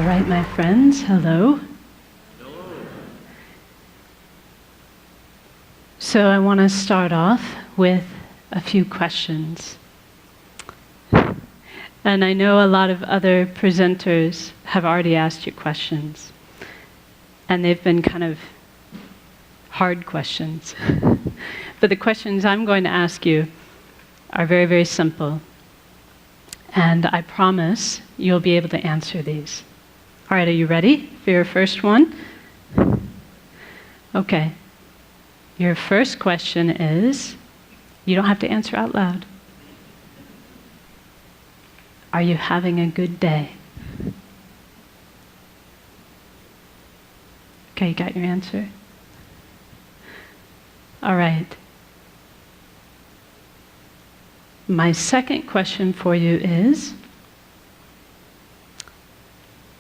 All right, my friends, hello. So I want to start off with a few questions. And I know a lot of other presenters have already asked you questions. And they've been kind of hard questions. But the questions I'm going to ask you are very, very simple. And I promise you'll be able to answer these. All right, are you ready for your first one? Okay. Your first question is, you don't have to answer out loud. Are you having a good day? Okay, you got your answer? All right. My second question for you is,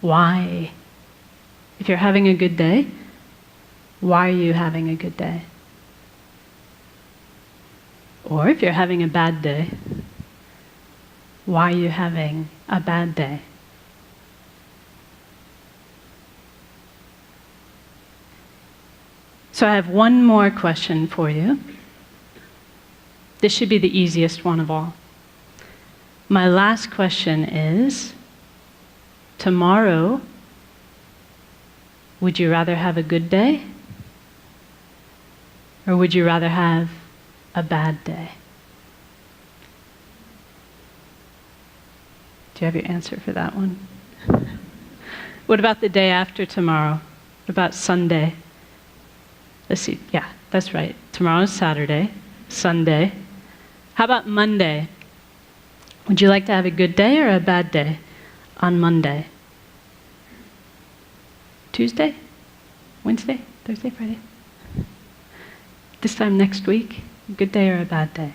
why? If you're having a good day, why are you having a good day? Or if you're having a bad day, why are you having a bad day? So I have one more question for you. This should be the easiest one of all. My last question is, tomorrow, would you rather have a good day? Or would you rather have a bad day? Do you have your answer for that one? What about the day after tomorrow? What about Sunday? Let's see, yeah, that's right. Tomorrow's Saturday, Sunday. How about Monday? Would you like to have a good day or a bad day on Monday? Tuesday? Wednesday? Thursday? Friday? This time next week? A good day or a bad day?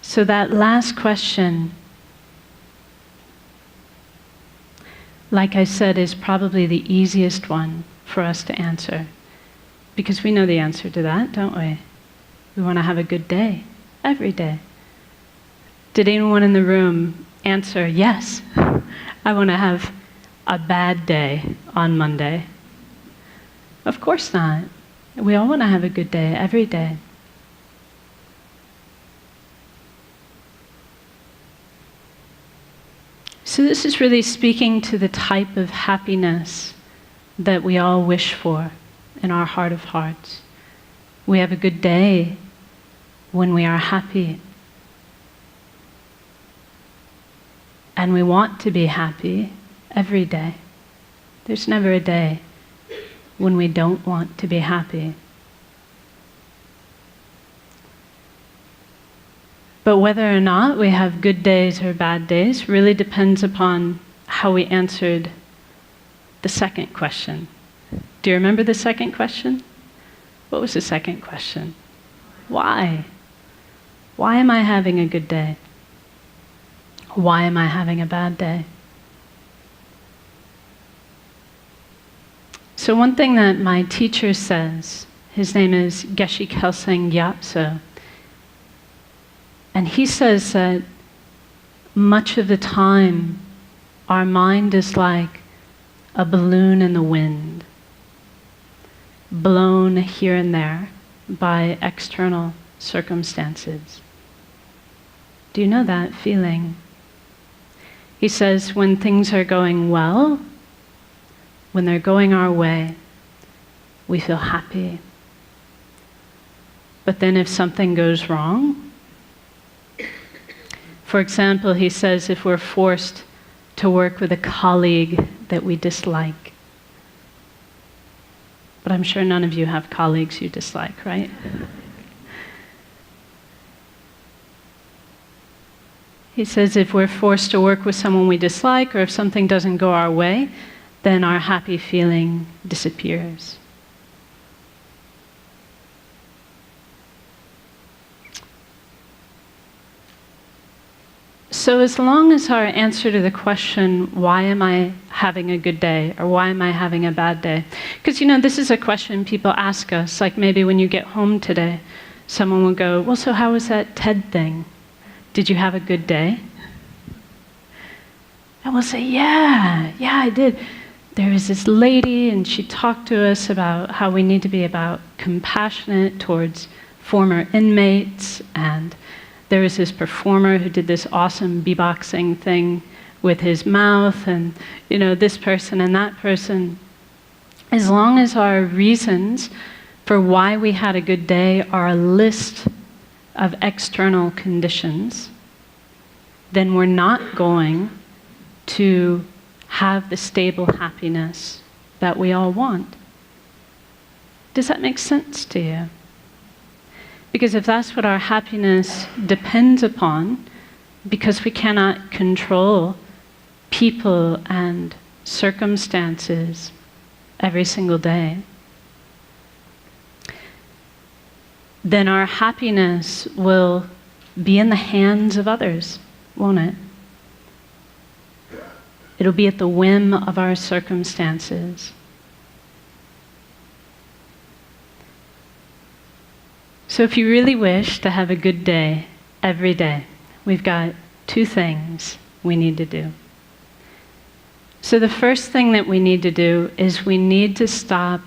So that last question, like I said, is probably the easiest one for us to answer. Because we know the answer to that, don't we? We want to have a good day, every day. Did anyone in the room answer, yes, I want to have a bad day on Monday? Of course not. We all want to have a good day, every day. So this is really speaking to the type of happiness that we all wish for in our heart of hearts. We have a good day when we are happy. And we want to be happy every day. There's never a day when we don't want to be happy. But whether or not we have good days or bad days really depends upon how we answered the second question. Do you remember the second question? What was the second question? Why? Why am I having a good day? Why am I having a bad day? So one thing that my teacher says, his name is Gen Kelsang Nyema, and he says that much of the time our mind is like a balloon in the wind, blown here and there by external circumstances. Do you know that feeling? He says when things are going well, when they're going our way, we feel happy. But then if something goes wrong, for example, he says if we're forced to work with a colleague that we dislike, but I'm sure none of you have colleagues you dislike, right? He says if we're forced to work with someone we dislike, or if something doesn't go our way, then our happy feeling disappears. So as long as our answer to the question, why am I having a good day, or why am I having a bad day? Because, this is a question people ask us, like maybe when you get home today. someone will go, well, so how was that TED thing? Did you have a good day? And we'll say, yeah, I did. There was this lady, and she talked to us about how we need to be about compassionate towards former inmates, and there was this performer who did this awesome beatboxing thing with his mouth, and this person and that person. As long as our reasons for why we had a good day are a list of external conditions, then we're not going to have the stable happiness that we all want. Does that make sense to you? Because if that's what our happiness depends upon, because we cannot control people and circumstances every single day, then our happiness will be in the hands of others, won't it? It'll be at the whim of our circumstances. So if you really wish to have a good day every day, we've got 2 things we need to do. So the first thing that we need to do is we need to stop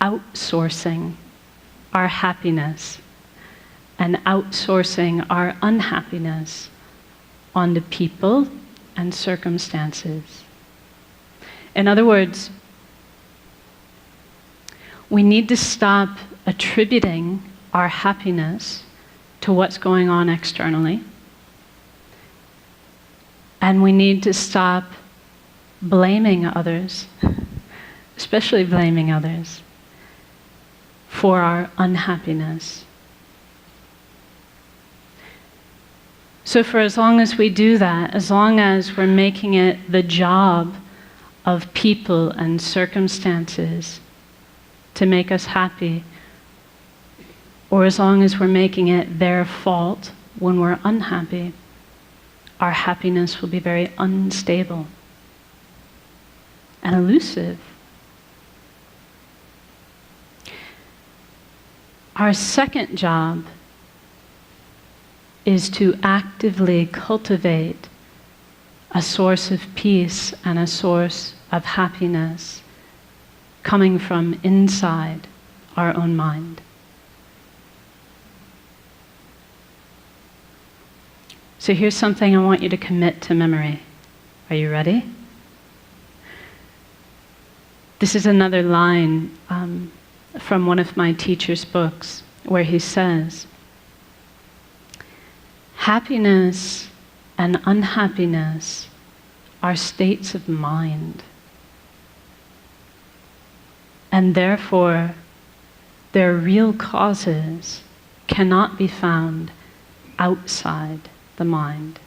outsourcing our happiness and outsourcing our unhappiness onto people and circumstances. In other words, we need to stop attributing our happiness to what's going on externally. And we need to stop blaming others, especially blaming others, for our unhappiness. So for as long as we do that, as long as we're making it the job of people and circumstances to make us happy, or as long as we're making it their fault when we're unhappy, our happiness will be very unstable and elusive. Our second job is to actively cultivate a source of peace and a source of happiness coming from inside our own mind. So here's something I want you to commit to memory. Are you ready? This is another line from one of my teacher's books where he says, happiness and unhappiness are states of mind, and therefore their real causes cannot be found outside the mind.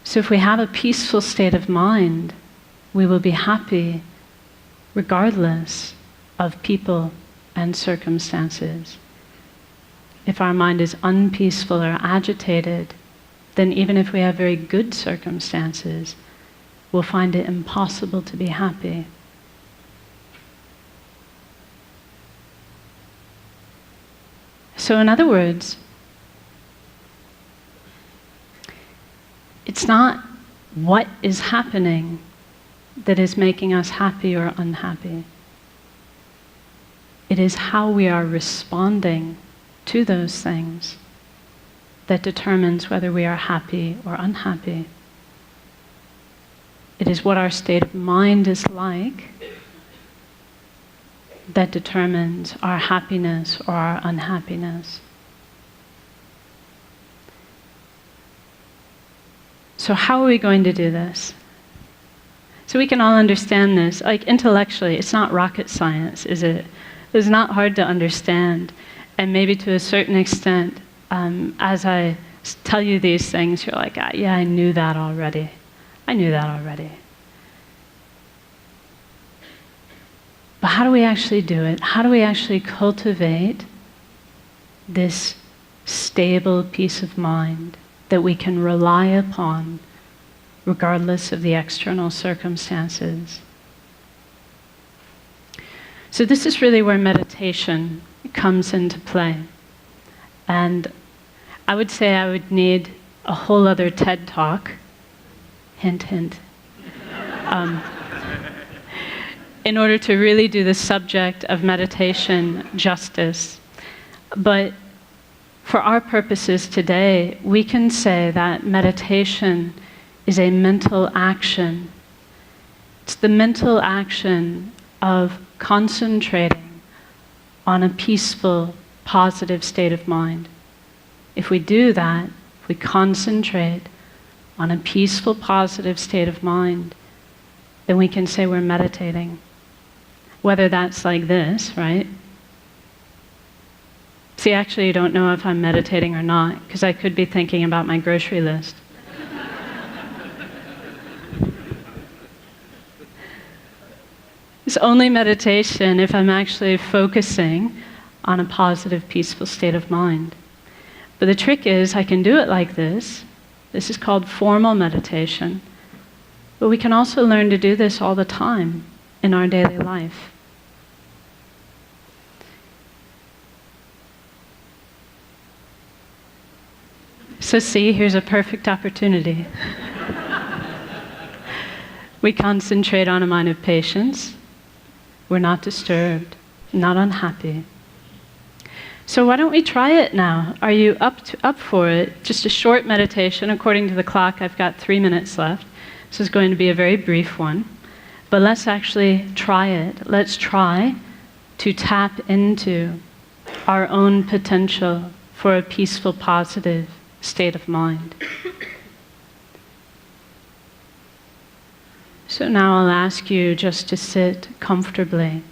So if we have a peaceful state of mind, we will be happy regardless of people and circumstances. If our mind is unpeaceful or agitated, then even if we have very good circumstances, we'll find it impossible to be happy. So in other words, it's not what is happening that is making us happy or unhappy. It is how we are responding to those things that determines whether we are happy or unhappy. It is what our state of mind is like that determines our happiness or our unhappiness. So how are we going to do this? So we can all understand this. Like intellectually, it's not rocket science, is it? It's not hard to understand. And maybe to a certain extent, as I tell you these things, you're like, yeah, I knew that already. I knew that already. But how do we actually do it? How do we actually cultivate this stable peace of mind that we can rely upon regardless of the external circumstances? So this is really where meditation comes into play. And I would say I would need a whole other TED Talk, hint, hint, in order to really do the subject of meditation justice. But for our purposes today, we can say that meditation is a mental action. It's the mental action of concentrating on a peaceful, positive state of mind. If we do that, if we concentrate on a peaceful, positive state of mind, then we can say we're meditating. Whether that's like this, right? See, actually, you don't know if I'm meditating or not, because I could be thinking about my grocery list. It's only meditation if I'm actually focusing on a positive, peaceful state of mind. But the trick is, I can do it like this. This is called formal meditation. But we can also learn to do this all the time in our daily life. So see, here's a perfect opportunity. We concentrate on a mind of patience. We're not disturbed, not unhappy. So why don't we try it now? Are you up for it? Just a short meditation. According to the clock, I've got 3 minutes left. This is going to be a very brief one. But let's actually try it. Let's try to tap into our own potential for a peaceful, positive state of mind. So now I'll ask you just to sit comfortably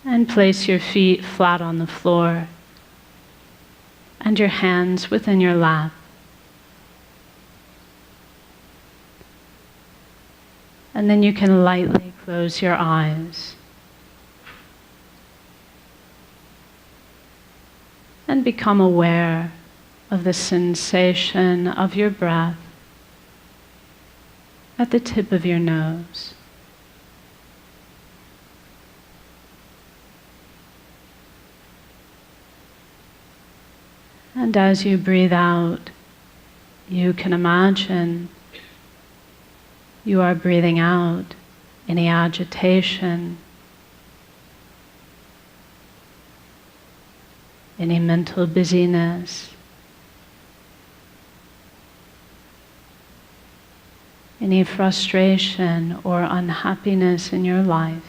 and place your feet flat on the floor and your hands within your lap. And then you can lightly close your eyes and become aware of the sensation of your breath at the tip of your nose. And as you breathe out, you can imagine you are breathing out any agitation, any mental busyness, any frustration or unhappiness in your life.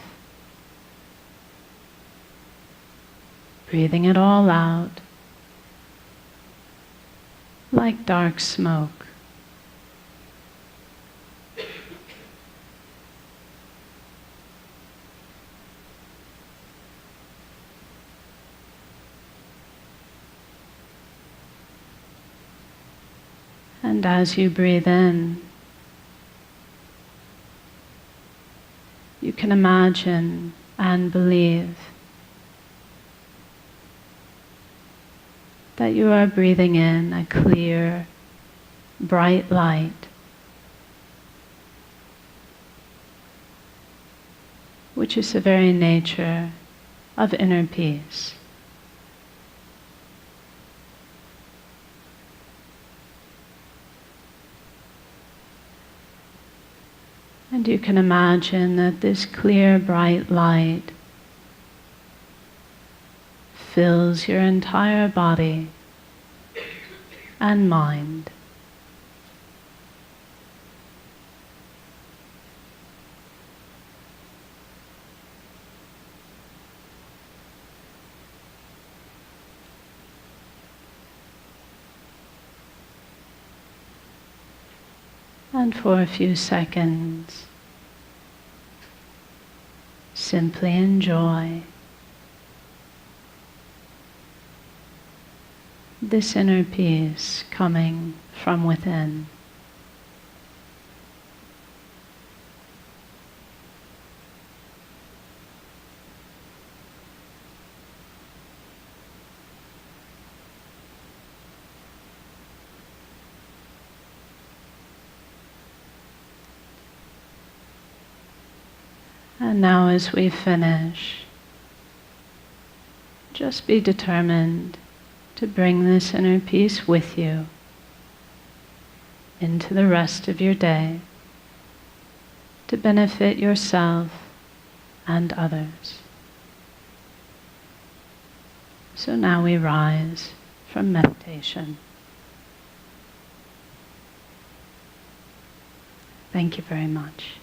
Breathing it all out like dark smoke. And as you breathe in, you can imagine and believe that you are breathing in a clear, bright light, which is the very nature of inner peace. And you can imagine that this clear, bright light fills your entire body and mind. And for a few seconds, simply enjoy this inner peace coming from within. And now as we finish, just be determined to bring this inner peace with you into the rest of your day to benefit yourself and others. So now we rise from meditation. Thank you very much.